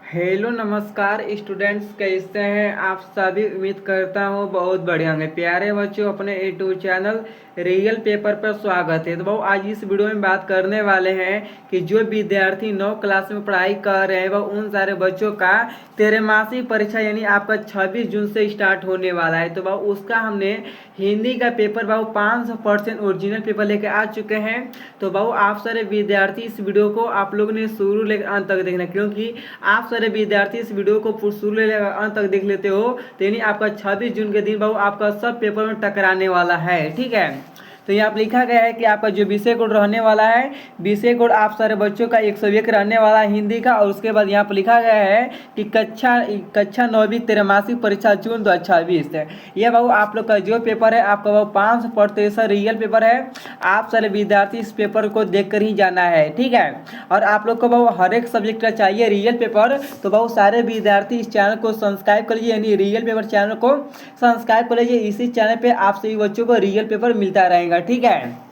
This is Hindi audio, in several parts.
हेलो नमस्कार स्टूडेंट्स, कैसे हैं आप सभी। उम्मीद करता हूँ बहुत बढ़िया होंगे। प्यारे बच्चों, अपने यूट्यूब चैनल रियल पेपर पर स्वागत है। तो बहु आज इस वीडियो में बात करने वाले हैं कि जो विद्यार्थी 9 क्लास में पढ़ाई कर रहे हैं वह उन सारे बच्चों का त्रैमासिक परीक्षा यानी आपका 26 जून से स्टार्ट होने वाला है। तो बहु उसका हमने हिंदी का पेपर बहु 500% ओरिजिनल पेपर लेकर आ चुके हैं। तो बहु आप सारे विद्यार्थी इस वीडियो को आप लोगों ने शुरू लेकर अंत तक देखना, क्योंकि आप सारे विद्यार्थी इस वीडियो को शुरू लेकर अंत तक देख लेते हो तो यानी आपका 26 जून के दिन बहु आपका सब पेपर में टकराने वाला है। ठीक है, तो यहाँ पर लिखा गया है कि आपका जो विषय कोड रहने वाला है, विषय कोड आप सारे बच्चों का 101 रहने वाला है हिंदी का। और उसके बाद यहाँ पर लिखा गया है कि कक्षा 9वीं त्रैमासिक परीक्षा जून 2026 है। यह बहु आप लोग का जो पेपर है आपका वो 500% रियल पेपर है। आप सारे विद्यार्थी इस पेपर को देख कर ही जाना है। ठीक है, और आप लोग को बहु हर एक सब्जेक्ट का चाहिए रियल पेपर, तो बहुत सारे विद्यार्थी इस चैनल को सब्सक्राइब कर लीजिए, यानी रियल पेपर चैनल को सब्सक्राइब कर लीजिए। इसी चैनल पे आप सभी बच्चों को रियल पेपर मिलता रहेगा। ठीक है,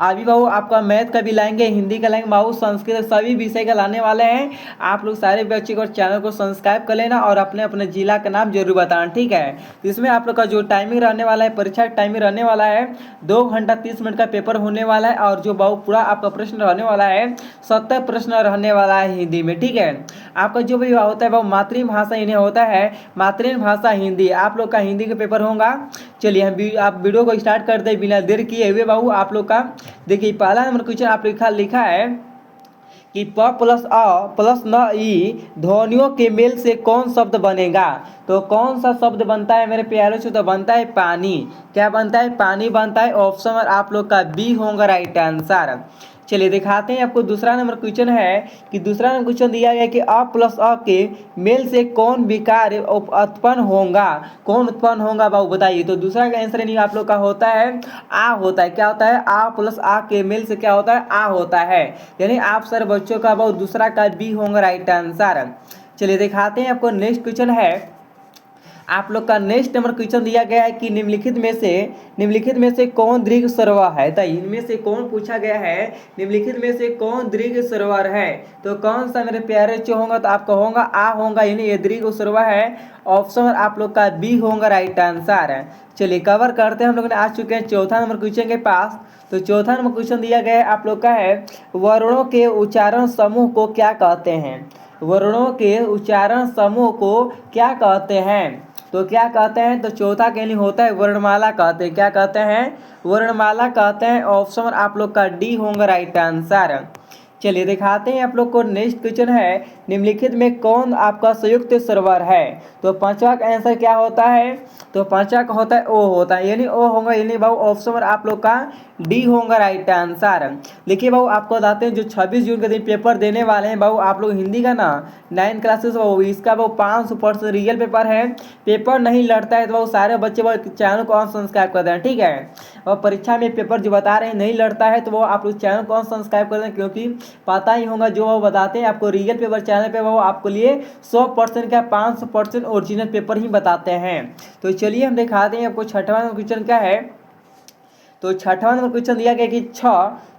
अभी बाबू आपका मैथ का भी लाएंगे, हिंदी का लाएंगे, बाबू संस्कृत सभी विषय का लाने वाले हैं। आप लोग सारे बच्चे को चैनल को सब्सक्राइब कर लेना और अपने अपने जिला का नाम जरूर बताना। ठीक है, तो इसमें आप लोग का जो टाइमिंग रहने वाला है, परीक्षा का टाइमिंग रहने वाला है 2 घंटा 30 मिनट का पेपर होने वाला है। और जो बाबू पूरा आपका प्रश्न रहने वाला है 70 प्रश्न रहने वाला है हिंदी में। ठीक है, आपका जो भी होता है वो मातृभाषा इन्हें होता है मातृभाषा हिंदी। आप लोग का हिंदी का पेपर होगा। चलिए हम आप वीडियो को स्टार्ट कर दे बिना देर किए हुए। बाबू आप लोग का देखिए पहला नंबर क्वेश्चन आप लिखा है कि प प्लस अ प्लस न ई ध्वनियों के मेल से कौन शब्द बनेगा। तो कौन सा शब्द बनता है मेरे प्यारे से, तो बनता है पानी। क्या बनता है? पानी बनता है। ऑप्शन और आप लोग का बी होगा राइट आंसर। चलिए दिखाते हैं आपको दूसरा नंबर क्वेश्चन है कि दूसरा नंबर क्वेश्चन दिया गया कि अ प्लस अ के मेल से कौन विकार उत्पन्न होगा। कौन उत्पन्न होगा बाबू बताइए। तो दूसरा का आंसर नहीं आप लोग का होता है आ होता है। क्या होता है? आ प्लस आ के मेल से क्या होता है? आ होता है। यानी आप सर बच्चों का बाबू दूसरा का बी होगा राइट आंसर। चलिए दिखाते हैं आपको नेक्स्ट क्वेश्चन है। आप लोग का नेक्स्ट नंबर क्वेश्चन दिया गया है कि निम्नलिखित में से कौन दीर्घ स्वरवर है। तो इनमें से कौन पूछा गया है, निम्नलिखित में से कौन दीर्घ स्वरवर है। तो कौन सा मेरे प्यारे बच्चों होगा, तो आपका होगा आ होगा, यानी ये दीर्घ स्वरवर है। ऑप्शन आप लोग का बी होगा राइट आंसर है। चलिए कवर करते हैं, हम लोग ने आ चुके हैं चौथा नंबर क्वेश्चन के पास। तो चौथा नंबर क्वेश्चन दिया गया है आप लोग का है वर्णों के उच्चारण समूह को क्या कहते हैं। वर्णों के उच्चारण समूह को क्या कहते हैं। तो क्या कहते हैं? तो चौथा के लिए होता है वर्णमाला कहते हैं। क्या कहते हैं? वर्णमाला कहते हैं। ऑप्शन आप लोग का डी होगा राइट आंसर। चलिए दिखाते हैं आप लोग को नेक्स्ट क्वेश्चन है निम्नलिखित में कौन आपका संयुक्त स्वरवर है। तो पांचवा का आंसर क्या होता है? तो पांचवा का होता है ओ होता है, यानी ओ होगा, यानी बाबू ऑप्शन आप लोग का डी होगा राइट आंसर। देखिए बाबू आपको बताते हैं जो 26 जून के दिन पेपर देने वाले हैं बाबू आप लोग हिंदी का ना 9 क्लासेस बाबू इसका बाबू 500% रियल पेपर है। पेपर नहीं लड़ता है तो बाबू सारे बच्चे चैनल को सब्सक्राइब कर दें। ठीक है, और परीक्षा में पेपर जो बता रहे हैं नहीं लड़ता है तो वो आप लोग चैनल को सब्सक्राइब कर दें, क्योंकि पता ही होगा जो वो बताते हैं आपको रियल पेपर चैनल पे वो आपके लिए 100% का 500% ओरिजिनल पेपर ही बताते हैं। तो चलिए हम दिखाते हैं आपको छठवां क्वेश्चन क्या है। तो छठवां नंबर क्वेश्चन दिया गया कि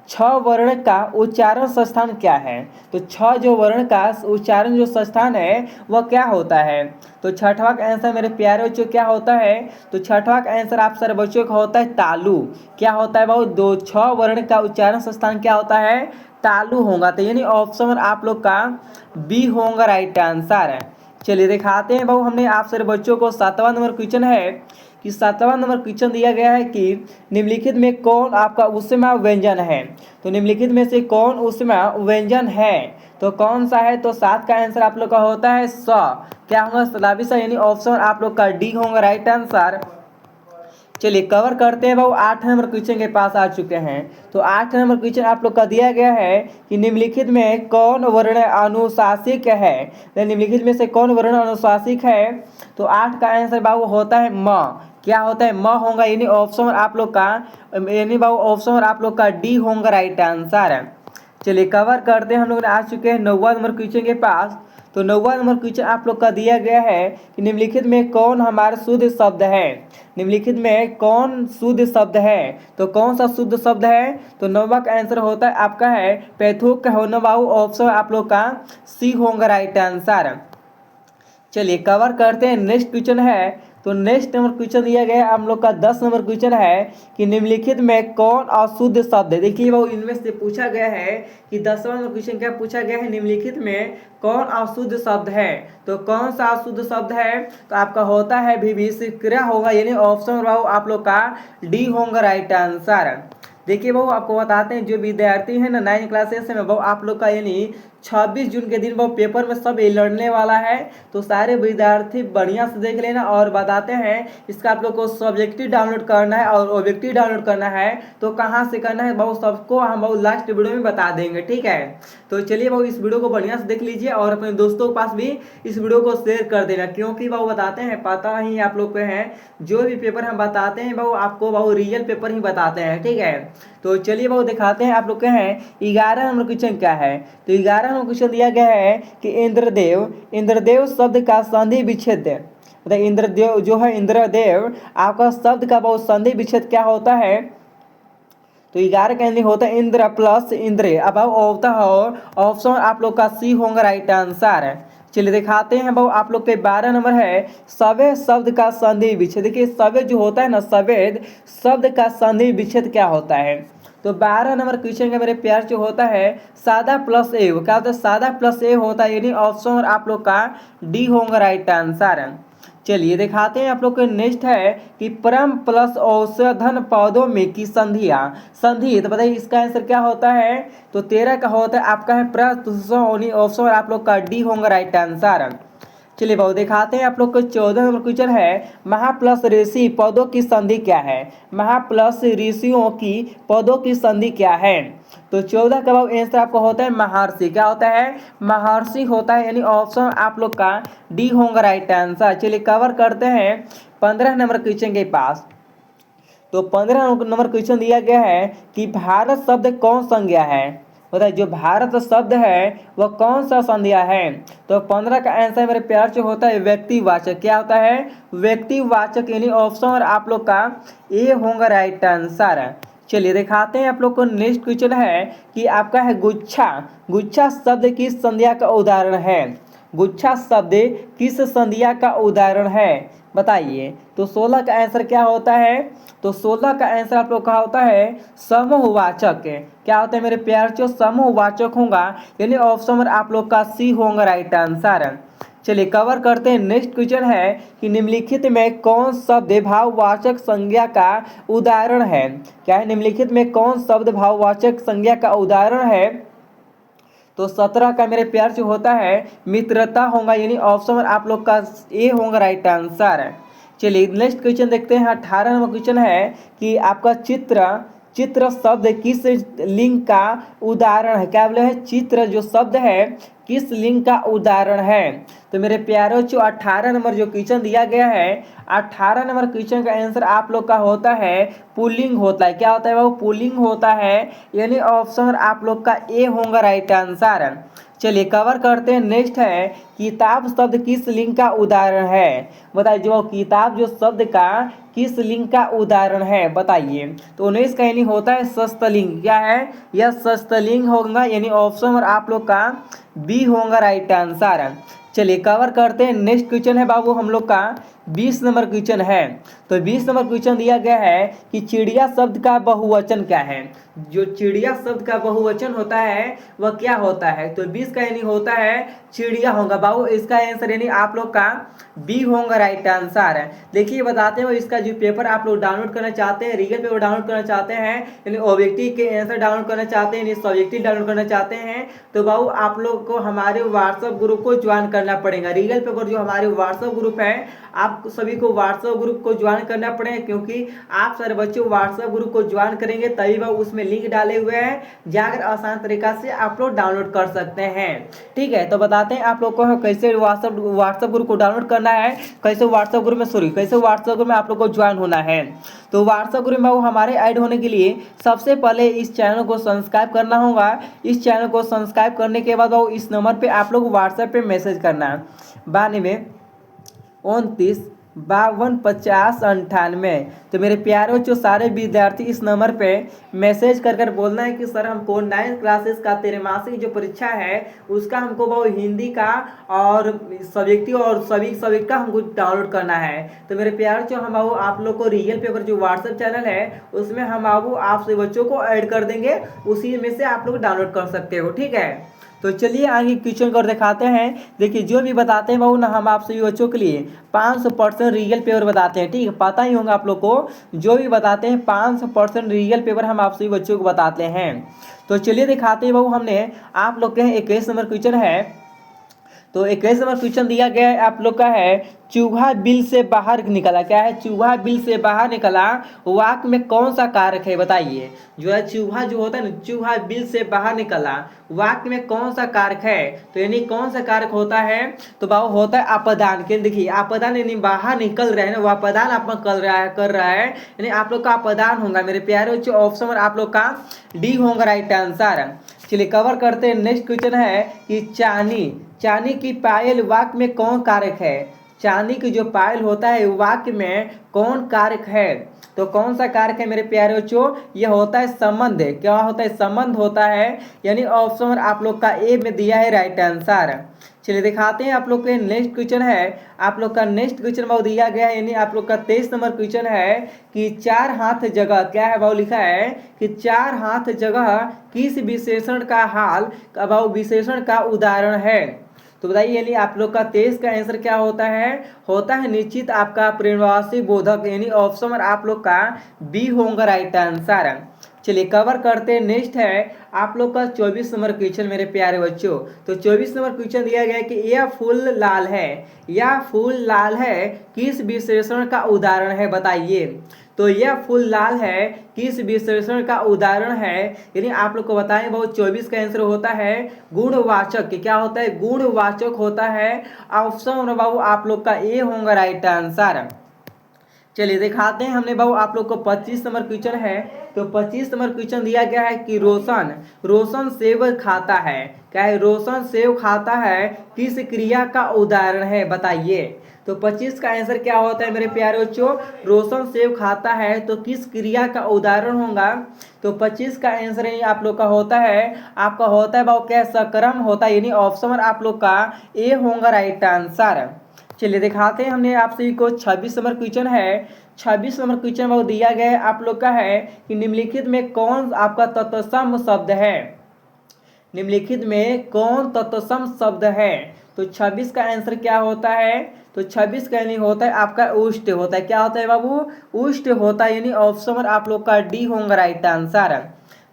छ वर्ण का उच्चारण संस्थान क्या है। तो छ जो वर्ण का उच्चारण जो संस्थान है वह क्या होता है। तो छठवां का आंसर मेरे प्यारे बच्चों क्या होता है। तो छठवां का आंसर आप सारे बच्चों का होता है तालु। क्या होता है बाबू? दो छ वर्ण का उच्चारण संस्थान क्या होता है? तालु होगा। तो यानी ऑप्शन आप लोग का बी होगा राइट आंसर है। चलिए दिखाते हैं बाबू हमने आप सारे बच्चों को सातवां नंबर क्वेश्चन है कि सातवां नंबर क्वेश्चन दिया गया है कि निम्नलिखित में कौन आपका उसमें व्यंजन है। तो निम्नलिखित में से कौन उसमें व्यंजन है। तो कौन सा है? तो 7 का आंसर आप लोग का होता है स। क्या होगा? सलाबी सा, यानी ऑप्शन आप लोग का डी होगा राइट आंसर। चलिए कवर करते हैं बाबू 8 नंबर क्वेश्चन के पास आ चुके हैं। तो 8 नंबर क्वेश्चन आप लोग का दिया गया है कि निम्नलिखित में कौन वर्ण अनुशासिक है। निम्नलिखित में से कौन वर्ण अनुशासिक है। तो 8 का आंसर बाबू होता है म। क्या होता है? म होगा, यानी ऑप्शन आप लोग का डी होगा राइट आंसर। चलिए कवर करते हैं। हम लोग आ चुके हैं 9वां नंबर क्वेश्चन के पास। तो 9वां नंबर क्वेश्चन आप लोग का दिया गया है कि निम्नलिखित में कौन हमारा शुद्ध शब्द है। निम्नलिखित में कौन शुद्ध शब्द है, तो कौन सा शुद्ध शब्द है। तो 9वां का आंसर होता है आपका है पैथोक का होना बाबू ऑप्शन आप लोग का सी होगा राइट आंसर। चलिए कवर करते हैं। नेक्स्ट क्वेश्चन है। तो नेक्स्ट नंबर क्वेश्चन दिया गया है हम लोग का 10 नंबर क्वेश्चन है कि निम्नलिखित में कौन अशुद्ध शब्द है। देखिए वो इनमें से पूछा गया है कि 10वां नंबर क्वेश्चन क्या पूछा गया है, निम्नलिखित में कौन अशुद्ध शब्द है। तो कौन सा अशुद्ध शब्द है, तो आपका होता है विभिषिक्रिया होगा, यानी ऑप्शन आप लोग का डी होगा राइट आंसर। देखिए बहु आपको बताते हैं जो विद्यार्थी है ना 9 क्लासेस में बहु आप लोग का यानी 26 जून के दिन वो पेपर में सब ये लड़ने वाला है। तो सारे विद्यार्थी बढ़िया से देख लेना और बताते हैं इसका आप लोग को सब्जेक्टिव डाउनलोड करना है और ऑब्जेक्टिव डाउनलोड करना है तो कहाँ से करना है बहुत सबको हम बहुत लास्ट वीडियो में बता देंगे, ठीक है। तो चलिए बहुत इस वीडियो को बढ़िया से देख लीजिए और अपने दोस्तों के पास भी इस वीडियो को शेयर कर देना, क्योंकि वो बताते हैं पता ही आप लोग को है जो भी पेपर हम बताते हैं वो आपको वो रियल पेपर ही बताते हैं, ठीक है। तो चलिए वो दिखाते हैं आप लोग के हैं 11 नंबर क्वेश्चन क्या है। तो 11 नंबर क्वेश्चन दिया गया है कि इंद्रदेव शब्द का संधि विच्छेद, मतलब इंद्रदेव जो है इंद्रदेव आपका शब्द का बहुत संधि विच्छेद क्या होता है। तो 11 का एंडिंग होता है इंद्र प्लस इंद्र। अब होता है ऑप्शन आप लोग का सी होगा राइट आंसर। चलिए दिखाते हैं बहु आप लोग के 12 नंबर है सवेद शब्द का संधि विच्छेद। देखिए सवेद जो होता है ना, सवेद शब्द का संधि विच्छेद क्या होता है। तो 12 नंबर क्वेश्चन का मेरे प्यार जो होता है सादा प्लस ए, क्या होता है सादा प्लस ए होता है, यानी ऑप्शन आप लोग का डी होगा राइट आंसर। चलिए दिखाते हैं आप लोग को। नेक्स्ट है कि परम प्लस औषधन पौधों में की संधियां, संधि तो बताइए इसका आंसर क्या होता है। तो 13 का होता है आपका है प्रस्तुत ऑप्शन आप लोग का डी होगा राइट आंसर। चलिए बहुत दिखाते हैं आप लोग को। 14 नंबर क्वेश्चन है महा प्लस ऋषि पदों की संधि क्या है। महा प्लस ऋषियों की पदों की संधि क्या है। तो 14 का आंसर आपको होता है महर्षि। क्या होता है, महर्षि होता है, यानी ऑप्शन आप लोग का डी होगा राइट आंसर। चलिए कवर करते हैं 15 नंबर क्वेश्चन के पास। तो 15 नंबर क्वेश्चन दिया गया है कि भारत शब्द कौन संज्ञा है। बताइए जो भारत शब्द है वह कौन सा संज्ञा है। तो 15 का आंसर मेरे प्यार से होता है व्यक्तिवाचक। क्या होता है, व्यक्तिवाचक, यानी ऑप्शन आप लोग का ए होगा राइट आंसर। चलिए दिखाते हैं आप लोग को। नेक्स्ट क्वेश्चन है कि आपका है गुच्छा, गुच्छा शब्द किस संज्ञा का उदाहरण है। गुच्छा शब्द किस संज्ञा का उदाहरण है बताइए। तो 16 का आंसर क्या होता है। तो 16 का आंसर आप लोग का होता है समूहवाचक। क्या होता है मेरे प्यार जो समूहवाचक होगा, यानी ऑप्शन आप लोग का सी होगा राइट आंसर। चलिए कवर करते हैं। नेक्स्ट क्वेश्चन है कि निम्नलिखित में कौन शब्द भाववाचक संज्ञा का उदाहरण है। क्या है, निम्नलिखित में कौन शब्द भाववाचक संज्ञा का उदाहरण है। तो 17 का मेरे प्यार जो होता है मित्रता होगा, यानी ऑप्शन आप लोग का ए होगा राइट आंसर। चलिए नेक्स्ट क्वेश्चन देखते हैं। 18 नंबर क्वेश्चन है कि आपका चित्र शब्द किस लिंग का उदाहरण है। क्या बोले है, चित्र जो शब्द है किस लिंग का उदाहरण है। तो मेरे प्यारों जो 18 नंबर जो क्वेश्चन दिया गया है 18 नंबर क्वेश्चन का आंसर आप लोग का होता है पुल्लिंग होता है। क्या होता है वो, पुल्लिंग होता है, यानी ऑप्शन आप लोग का ए होगा राइट आंसर। चलिए कवर करते हैं। नेक्स्ट है किताब शब्द किस लिंग का उदाहरण है। बताइए जो किताब जो शब्द का किस लिंग का उदाहरण है बताइए। तो 19 का यानी होता है सस्तलिंग। क्या है, यह सस्तलिंग होगा, यानी ऑप्शन आप लोग का बी होगा राइट आंसर। चलिए कवर करते हैं। नेक्स्ट क्वेश्चन है बाबू हम लोग का 20 नंबर क्वेश्चन है। तो 20 नंबर क्वेश्चन दिया गया है कि चिड़िया शब्द का बहुवचन क्या है। जो चिड़िया शब्द का बहुवचन होता है वह क्या होता है। तो 20 का यानी होता है चिड़िया होगा बाबू, इसका आंसर यानी आप लोग का बी होगा राइट आंसर। देखिए बताते हैं इसका जो पेपर आप लोग डाउनलोड करना चाहते हैं, रियल पेपर डाउनलोड करना चाहते हैं, यानी ऑब्जेक्टिव के आंसर डाउनलोड करना चाहते हैं, यानी सब्जेक्टिव डाउनलोड करना चाहते हैं, तो बाबू आप लोग को हमारे व्हाट्सएप ग्रुप को ज्वाइन करना पड़ेगा। रियल पेपर जो हमारे व्हाट्सएप ग्रुप है आप सभी को व्हाट्सएप ग्रुप को ज्वाइन करना पड़ेगा, क्योंकि आप सारे बच्चों व्हाट्सएप ग्रुप को ज्वाइन करेंगे तभी वह उसमें लिंक डाले हुए हैं, जाकर आसान तरीका से आप लोग डाउनलोड कर सकते हैं। ठीक है, तो बताते हैं आप लोग को कैसे व्हाट्सएप ग्रुप को डाउनलोड करना है, कैसे व्हाट्सएप ग्रुप में आप लोग को ज्वाइन होना है। तो व्हाट्सएप ग्रुप में बाबू हमारे ऐड होने के लिए सबसे पहले इस चैनल को सब्सक्राइब करना होगा। इस चैनल को सब्सक्राइब करने के बाद बाबू इस नंबर पे आप लोग व्हाट्सएप पे मैसेज करना है 92 29 52 50 98। तो मेरे प्यारे बच्चों सारे विद्यार्थी इस नंबर पे मैसेज कर कर बोलना है कि सर हमको 9th क्लासेस का त्रैमासिक जो परीक्षा है उसका हमको बहुत हिंदी का और सब्जेक्टिव और सभी सब्जेक्ट का हमको डाउनलोड करना है। तो मेरे प्यारे बच्चों हम बाबू आप लोग को रियल पेपर जो व्हाट्सएप चैनल है उसमें हम बाबू आप सभी बच्चों को ऐड कर देंगे, उसी में से आप लोग डाउनलोड कर सकते हो। ठीक है, तो चलिए आगे क्वेश्चन कर दिखाते हैं। देखिए जो भी बताते हैं बाबू ना हम आप सभी बच्चों के लिए 500% रियल पेपर बताते हैं। ठीक है, पता ही होगा आप लोग को, जो भी बताते हैं 500% रियल पेपर हम आप सभी बच्चों को बताते हैं। तो चलिए दिखाते हैं बाबू, हमने आप लोग के 21 नंबर क्वेश्चन है। तो 21 नंबर क्वेश्चन दिया गया है आप लोग का है, चूहा बिल से बाहर निकला। क्या है? चूहा बिल से बाहर निकला, वाक्य में कौन सा कारक है बताइए। जो है चूहा जो होता है ना, चूहा बिल से बाहर निकला, वाक्य में कौन सा कारक है? तो यानी कौन सा कारक होता है? तो बाबू होता है अपदान के। देखिए अपदान यानी बाहर निकल रहे हैं ना, वो अपदान आप कर रहा है यानी आप लोग का अपदान होगा मेरे प्यारे बच्चों। ऑप्शन आप लोग का डी होगा राइट आंसर। चलिए कवर करते हैं। नेक्स्ट क्वेश्चन है कि चांदी की पायल वाक्य में कौन कारक है? चांदी की जो पायल होता है वाक्य में कौन कारक है? तो कौन सा कारक है मेरे प्यारे बच्चों? यह होता है संबंध। क्या होता है? संबंध होता है, यानी ऑप्शन आप लोग का ए में दिया है राइट आंसर। चलिए दिखाते हैं आप लोग के नेक्स्ट क्वेश्चन है। आप लोग का नेक्स्ट क्वेश्चन बहुत दिया गया है, यानी आप लोग का 23 नंबर क्वेश्चन है कि 4 हाथ जगह। क्या है बाबू? लिखा है कि 4 हाथ जगह किस विशेषण का हाल बाबू विशेषण का उदाहरण है? तो बताइए, यानी आप लोग का 23 का आंसर क्या होता है? होता है निश्चित आपका पर्यायवाची बोधक, यानी ऑप्शन आप लोग का बी होगा राइट आंसर। चलिए कवर करते हैं। नेक्स्ट है आप लोग का 24 नंबर क्वेश्चन मेरे प्यारे बच्चों। तो 24 नंबर क्वेश्चन दिया गया है कि यह फूल लाल है, यह फूल लाल है किस विशेषण का उदाहरण है बताइए। तो यह फूल लाल है किस विशेषण का उदाहरण है? यानी आप लोग को बताएं बहुत 24 का आंसर होता है गुणवाचक। क्या होता है? गुणवाचक होता है। ऑप्शन बाबू आप लोग का ए होगा राइट आंसर। चलिए दिखाते हैं हमने बाबू आप लोग को 25 नंबर क्वेश्चन है। तो 25 नंबर क्वेश्चन दिया गया है कि रोशन सेब खाता है। क्या है? रोशन सेब खाता है किस क्रिया का उदाहरण है बताइए। तो 25 का आंसर क्या होता है मेरे प्यारे बच्चों? रोशन सेब खाता है तो किस क्रिया का उदाहरण होगा? तो 25 का आंसर आप लोग का होता है, आपका होता है बाबू क्या? सकर्म होता है, यानी ऑप्शन आप लोग का ए होगा राइट आंसर। चलिए दिखाते हैं हमने आप सभी को 26 नंबर क्वेश्चन है। 26 नंबर क्वेश्चन में दिया गया है आप लोग का है कि निम्नलिखित में कौन आपका तत्सम शब्द है? निम्नलिखित में कौन तत्सम शब्द है? तो 26 का आंसर क्या होता है? तो 26 का यानी होता है आपका उष्ट होता है। क्या होता है बाबू? उष्ट होता है, यानी ऑप्शन आप लोग का डी होगा राइट आंसर।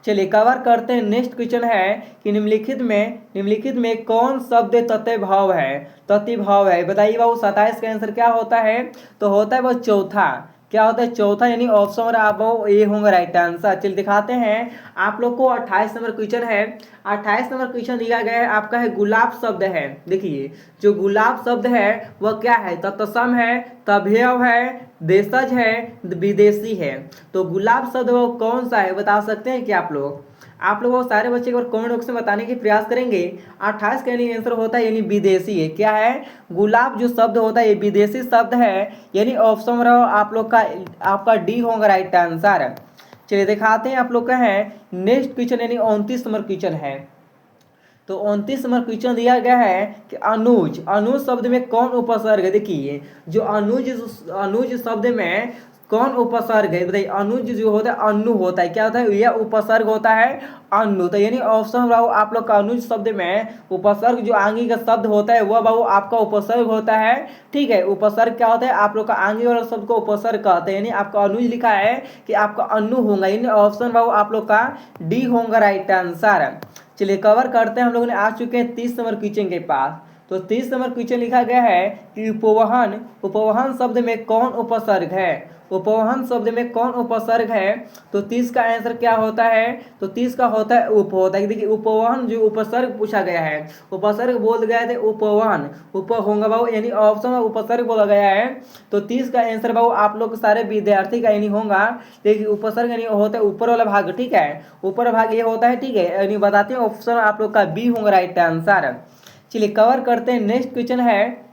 चलिए कवर करते हैं। नेक्स्ट क्वेश्चन है कि निम्नलिखित में कौन शब्द तत्भाव है? तत्भाव है बताइए बाबू। 27 का आंसर क्या होता है? तो होता है वो चौथा। क्या होता है? चौथा, यानी ऑप्शन आप ए होगा राइट आंसर। चलिए दिखाते हैं आप लोग को 28 नंबर क्वेश्चन है। 28 नंबर क्वेश्चन दिया गया है आपका है गुलाब शब्द है। देखिए जो गुलाब शब्द है वह क्या है? तत्सम है, तभेव है, देशज है, विदेशी है। तो गुलाब शब्द वो कौन सा है बता सकते हैं क्या आप लोग? आप लोग वो सारे बच्चे को कमेंट बॉक्स में बताने की प्रयास करेंगे। 28 का यानी आंसर होता है यानी विदेशी है। क्या है? गुलाब जो शब्द होता है ये विदेशी शब्द है, यानी ऑप्शन आप लोग का आपका डी होगा राइट आंसर। चलिए दिखाते हैं आप लोग का है नेक्स्ट क्वेश्चन, यानी 29 नंबर क्वेश्चन है। तो 29 नंबर क्वेश्चन दिया गया है कि अनुज शब्द में कौन उपसर्ग है? देखिए जो अनुज शब्द में कौन उपसर्ग है बताइए। अनुज जो होता है अन्नु होता है। क्या होता है? यह उपसर्ग होता है अन्नु। तो यानी ऑप्शन बाबू आप लोग का अनुज शब्द में उपसर्ग जो आंगी का शब्द होता है वह बाबू आपका उपसर्ग होता है। ठीक है, उपसर्ग क्या होता है? आप लोग का आंगी वाला शब्द को उपसर्ग कहते हैं, यानी आपका अनुज लिखा है कि आपका अन्नु होगा, यानी ऑप्शन बाबू आप लोग का डी होगा राइट आंसर। चलिए कवर करते हैं। हम लोगों ने आ चुके हैं 30 नंबर क्वेश्चन के पास। तो 30 नंबर क्वेश्चन लिखा गया है कि उपवहन शब्द में कौन उपसर्ग है? उपवहन शब्द में कौन उपसर्ग है? तो 30 का आंसर क्या होता है? तो 30 का होता है उप होता है। देखिए उपवहन जो उपसर्ग पूछा गया है, उपसर्ग बोल गए थे उपवहन, उप होगा बाबू यानी ऑप्शन में उपसर्ग बोला गया है। तो 30 का आंसर बाबू आप लोग सारे विद्यार्थी का यानी होगा। देखिए उपसर्ग यानी होता है ऊपर वाला भाग, ठीक है, ऊपर भाग ये होता है, ठीक है, यानी बताते हैं ऑप्शन आप लोग का बी होगा राइट आंसर। चलिए कवर करते हैं। नेक्स्ट क्वेश्चन है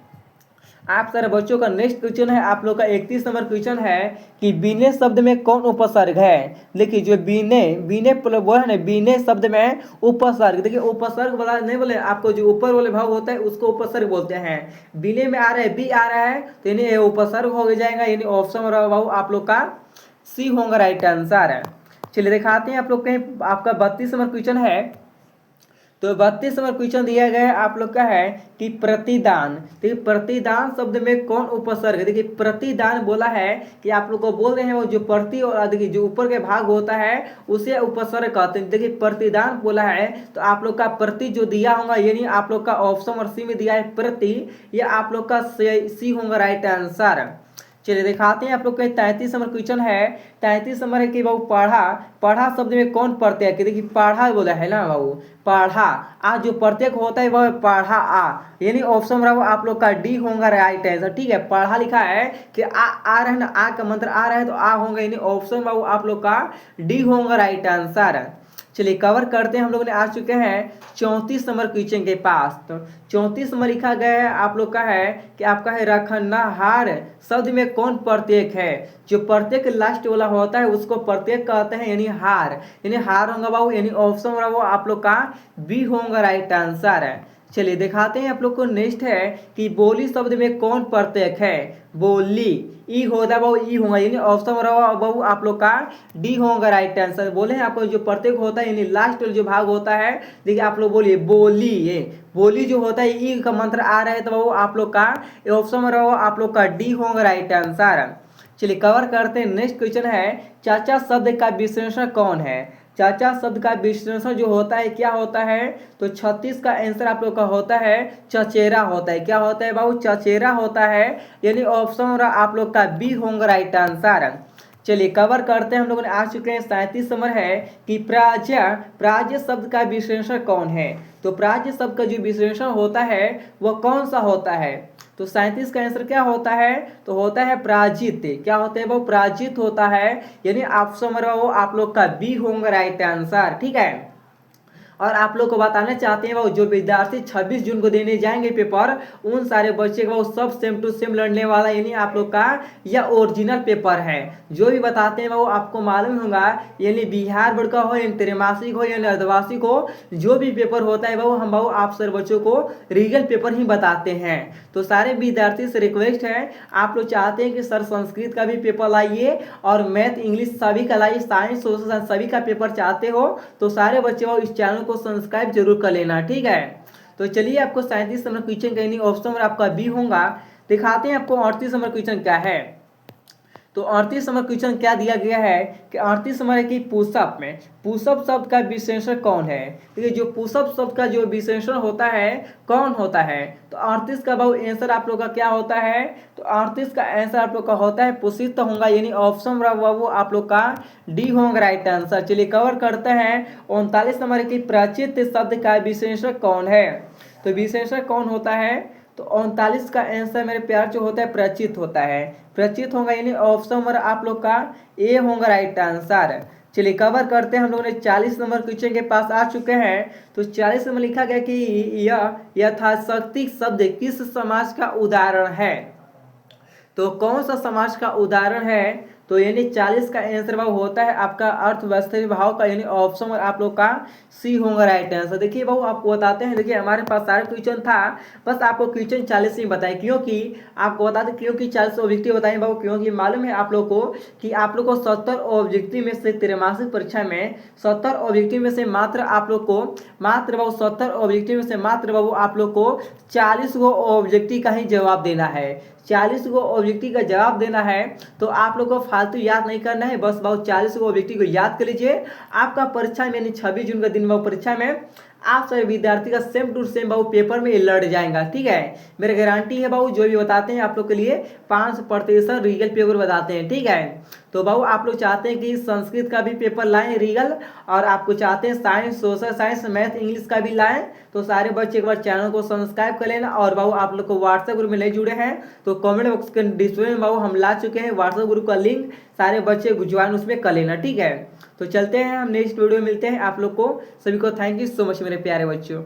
आप सारे बच्चों का, नेक्स्ट क्वेश्चन है आप लोग का 31 नंबर क्वेश्चन है कि बीने शब्द में कौन उपसर्ग है? देखिए जो बीने बीने वो है ना, बीने शब्द में उपसर्ग, देखिए उपसर्ग वाला नहीं बोले आपको, जो ऊपर वाले भाग होता है उसको उपसर्ग बोलते हैं। बीने में आ रहा है, बी आ रहा है, तो यानी उपसर्ग हो जाएगा, यानी ऑप्शन भाव आप लोग का सी होगा राइट आंसर। चलिए दिखाते हैं आप लोग के, आपका 32 नंबर क्वेश्चन है। तो 32 नंबर क्वेश्चन दिया गया है आप लोग का है कि प्रतिदान, देखिए प्रतिदान शब्द में कौन उपसर्ग? देखिए प्रतिदान बोला है कि आप लोग को बोल रहे हैं वो जो प्रति और देखिए जो ऊपर के भाग होता है उसे उपसर्ग कहते हैं। देखिए प्रतिदान बोला है तो आप लोग का प्रति जो दिया होगा यानी आप लोग का ऑप्शन और सी में दिया है प्रति, ये आप लोग का सी होगा राइट आंसर। चलिए दिखाते हैं आप लोग का 33 नंबर क्वेश्चन है। 33 नंबर है कि बाबू पढ़ा, पढ़ा शब्द में कौन प्रत्यय है? कि देखिए पढ़ा बोला है ना बाबू, पढ़ा आ जो प्रत्यय होता है वह पढ़ा आ, यानी ऑप्शन रहा आप लोग का डी होगा राइट आंसर, ठीक है। पढ़ा लिखा है कि आ रहा है ना, आ का मंत्र आ रहा है तो आ होगा, यानी ऑप्शन बाबू आप लोग का डी होगा राइट आंसर। चलिए कवर करते हैं, हम लोग ने आ चुके हैं 34 नंबर क्वेश्चन के पास। तो 34 नंबर लिखा गया है आप लोग का है कि आपका है रखनहार शब्द में कौन प्रत्येक है? जो प्रत्येक लास्ट वाला होता है उसको प्रत्येक कहते हैं, यानी हार, यानी हार होगा बाबू, यानी ऑप्शन होगा वो आप लोग का बी होगा राइट आंसर है। चलिए दिखाते हैं आप लोग को। नेक्स्ट है कि बोली शब्द में कौन प्रत्येक है? बोली ई होता बाबू, ई होगा, यानी ऑप्शन रहा बाबू आप लोग का डी होगा राइट आंसर। बोले हैं आपको जो प्रत्येक होता है यानी लास्ट जो भाग होता है, देखिए आप लोग बोलिए बोली, ये बोली जो होता है ई का मंत्र आ रहा है तो बाबू आप लोग का ऑप्शन रहा आप लोग का डी होगा राइट आंसर। चलिए कवर करते हैं। नेक्स्ट क्वेश्चन है चाचा शब्द का विशेषण कौन है? चाचा शब्द का विशेषण जो होता है क्या होता है? तो 36 का आंसर आप लोग का होता है चचेरा होता है। क्या होता है बाबू? चचेरा होता है, यानी ऑप्शन आप लोग का बी होगा राइट आंसर। चलिए कवर करते हैं, हम लोगों ने आ चुके हैं 37 नंबर है कि प्राज्य, प्राज्य शब्द का विशेषण कौन है? तो प्राज्य शब्द का जो विशेषण होता है वह कौन सा होता है? तो 37 का आंसर क्या होता है? तो होता है प्राजित। क्या होता है वो? प्राजित होता है, यानी ऑप्शन वो आप लोग का बी होगा राइट आंसर, ठीक है। और आप लोग को बताना चाहते हैं वो जो विद्यार्थी 26 जून को देने जाएंगे पेपर, उन सारे बच्चे को वो सब सेम टू सेम लड़ने वाला, यानी आप लोग का यह ओरिजिनल पेपर है। जो भी बताते हैं वो आपको मालूम होगा, यानी बिहार बोर्ड का हो, यानी त्रैमासिक हो, यानी अर्धवार्षिक हो, जो भी पेपर होता है वो हम वो आप सर बच्चों को रियल पेपर ही बताते हैं। तो सारे विद्यार्थी से रिक्वेस्ट है, आप लोग चाहते हैं कि सर संस्कृत का भी पेपर लाइए और मैथ इंग्लिश सभी का लाइए, साइंस सोशल साइंस सभी का पेपर चाहते हो तो सारे बच्चे वो इस चैनल को सब्सक्राइब जरूर कर लेना, ठीक है। तो चलिए आपको 37 नंबर क्वेश्चन का ऑप्शन में आपका बी होगा। दिखाते हैं आपको 38 नंबर क्वेश्चन क्या है। तो 38 नंबर क्वेश्चन क्या दिया गया है कि 38 नंबर है कि पुशअप में, पुशअप शब्द का विशेषण कौन है? देखिए जो पुशअप शब्द का जो विशेषण होता है कौन होता है? तो 38 का बहु आंसर आप लोग का क्या होता है? तो 38 का आंसर आप लोग का होता है पुशित होगा, यानी ऑप्शन वो आप लोग का डी होगा राइट आंसर। चलिए कवर करते हैं 39 नंबर की प्राचित शब्द का विशेषण कौन है? तो विशेषण कौन होता है? तो 39 का आंसर मेरे प्यार जो होता है प्रचित होता है, प्रचित होगा, यानी ऑप्शन नंबर आप लोग का ए होगा राइट आंसर। चलिए कवर करते हैं, हम लोगों ने 40 नंबर क्वेश्चन के पास आ चुके हैं। तो 40 में लिखा गया कि यह यथाशक्ति शब्द किस समाज का उदाहरण है? तो कौन सा समाज का उदाहरण है? तो यानी 40 का आंसर वो होता है आपका अर्थव्यवस्था भाव का, यानी ऑप्शन और आप लोग का सी होगा राइट आंसर। देखिए बाबू आपको बताते हैं, देखिए हमारे पास सारे क्वेश्चन था, बस आपको क्वेश्चन 40 ही बताएं, क्योंकि आपको बता दें क्योंकि 40 ऑब्जेक्टिव बताएं बाबू, क्योंकि मालूम है आप लोग को कि आप लोग को 70 ऑब्जेक्टिव में से त्रैमासिक परीक्षा में 70 ऑब्जेक्टिव में से मात्र आप लोग को मात्र बाबू 70 ऑब्जेक्टिव में से मात्र बाबू आप लोग को 40 गो ऑब्जेक्टिव का ही जवाब देना है। 40 गो ऑब्जेक्टिव का जवाब देना है। तो आप लोग को फालतू याद नहीं करना है, बस बहुत 40 गो ऑब्जेक्टिव को याद कर लीजिए। आपका परीक्षा में 26 जून का दिन वो परीक्षा में आप सभी विद्यार्थी का सेम टू सेम बाबू पेपर में लड़ जाएगा। ठीक है, मेरी गारंटी है बाबू, जो भी बताते हैं आप लोग के लिए 5% रीगल पेपर बताते हैं। ठीक है, तो बाबू आप लोग चाहते हैं कि संस्कृत का भी पेपर लाएं रीगल, और आपको चाहते हैं science, social science, math, English का भी लाएं, तो सारे बच्चे एक बार चैनल को सब्सक्राइब कर लेना। और बाबू आप लोग को व्हाट्सएप ग्रुप में नहीं जुड़े हैं तो कमेंट बॉक्स के डिस्प्ले में बाबू हम ला चुके हैं व्हाट्सएप ग्रुप का लिंक, सारे बच्चे ज्वाइन उसमें कर लेना। ठीक है, तो चलते हैं हम नेक्स्ट वीडियो में मिलते हैं। आप लोग को सभी को थैंक यू सो मच मेरे प्यारे बच्चों।